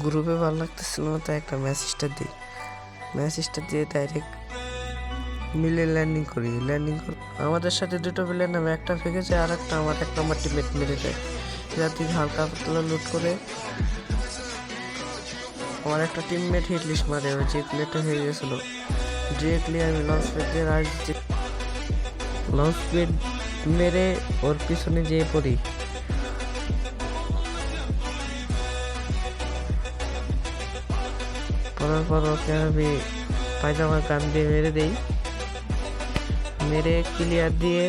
গ্রুপে ভালো লাগতেছিল না, তাই একটা ম্যাসেজটা দিই। ম্যাসেজটা দিয়ে ডাইরেক্ট মিলে ল্যান্ডিং করি। আমাদের সাথে দুটো প্লেয়ার নামে, একটা ফেঁকে যায় আর একটা আমার 1 নম্বর টিমমেট মেরে যায়। রাতে হালকা পাতলা লুট করে আমার একটা টিমমেট হিট লিস্ট মারে, ওই যে প্লেয়ারটা হয়ে গেছিলো। ডিরেক্টলি আমি লঞ্চ প্যাড দিয়ে লঞ্চ প্যাড মেরে ওর পিছনে যেয়ে পড়ি। পড়ার পর ওকে আমি পায়জামা গান দিয়ে মেরে দেই। মেরে ক্লিয়ার দিয়ে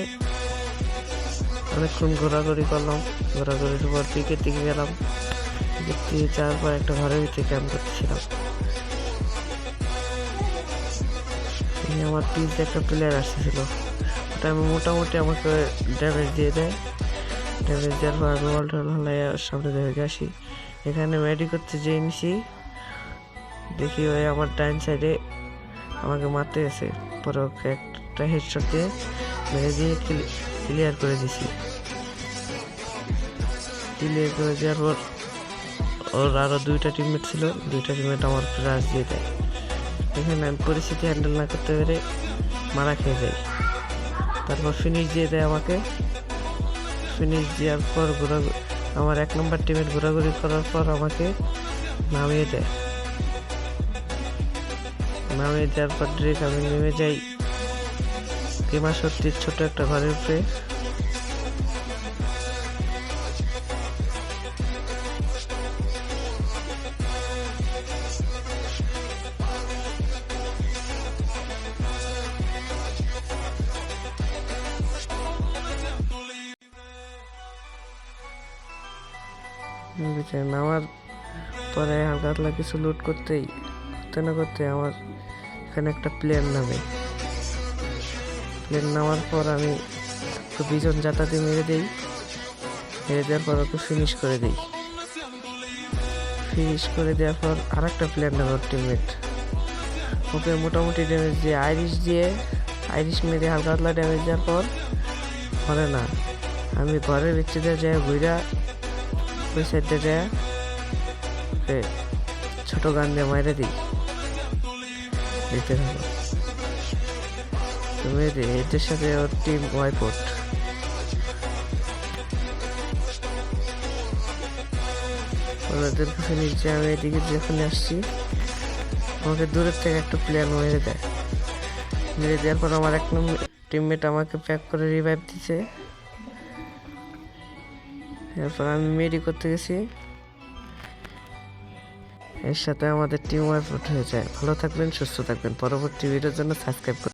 অনেকক্ষণ ঘোরাঘুরি করলাম। ঘোরাঘুরির পর পিকের দিকে গেলাম। দেখতে যাওয়ার পর একটা ঘরের ভিতরে ক্যাম্প করতেছিলাম। আমার পিছে একটা প্লেয়ার আসতেছিল, ওটা আমি মোটামুটি আমাকে ড্যামেজ দিয়ে দেয়। ড্যামেজ দেওয়ার পর আমি ওয়াল হলাই সামনে দেখে আসি। এখানে মেডি করতে যেয়ে নিছি, দেখি ওই আমার ডাইন সাইডে আমাকে মারতে গেছে। পরে ওকে একটা হেডশট দিয়ে মেরে দিয়ে ক্লিয়ার করে দিছি। ক্লিয়ার করে দেওয়ার পর ওর আরও 2টা টিমমেট ছিল, 2টা টিমমেট আমার রাশ দিয়ে দেয়। এখানে আমি পরিস্থিতি হ্যান্ডেল না করতে পেরে মারা খেয়ে যাই। তারপর ফিনিশ দিয়ে দেয় আমাকে। ফিনিশ দেওয়ার পর আমার 1 নম্বর টিমের ঘোরাঘুরি করার পর আমাকে নামিয়ে দেয়। নামিয়ে দেওয়ার পর ডিরেক্ট আমি নেমে যাই কেমাশক্তির ছোট একটা ঘরের উপরে। নামার পরে হালকা হালকা কিছু লুট করতে আমার এখানে একটা প্লেয়ার নামে। প্লেয়ার নামার পর আমি বিজন যাতাতে মেরে দিই। মেরে দেওয়ার পর ওকে ফিনিশ করে দিই। ফিনিশ করে দেওয়ার পর আর একটা প্লেয়ার নামে ওর টিমমেট, ওকে মোটামুটি ড্যামেজ দিয়ে আইরিশ মেরে হালকা হালকা ড্যামেজ দেওয়ার পর মরে না। আমি ঘরের ভিতরে যাই ঘুরা ওই সাইডে যায় ছোট গান দিয়ে মাইরে দিই। দেখতে থাকো, এদের সাথে ওর টিম ওয়াইপ আউট। ওদের কাছে নিচে আমি এদিকে যখন আসছি, আমাকে দূরের থেকে একটা প্লেয়ার মেরে দেয়। মেরে দেওয়ার পর আমার 1 নম্বর টিমমেট আমাকে প্যাক করে রিভাইভ দিচ্ছে। এরপর আমি মেডি করতে গেছি, এর সাথে আমাদের টিম ওয়াইপ আউট হয়ে যায়। ভালো থাকবেন, সুস্থ থাকবেন। পরবর্তী ভিডিওর জন্য সাবস্ক্রাইব করুন।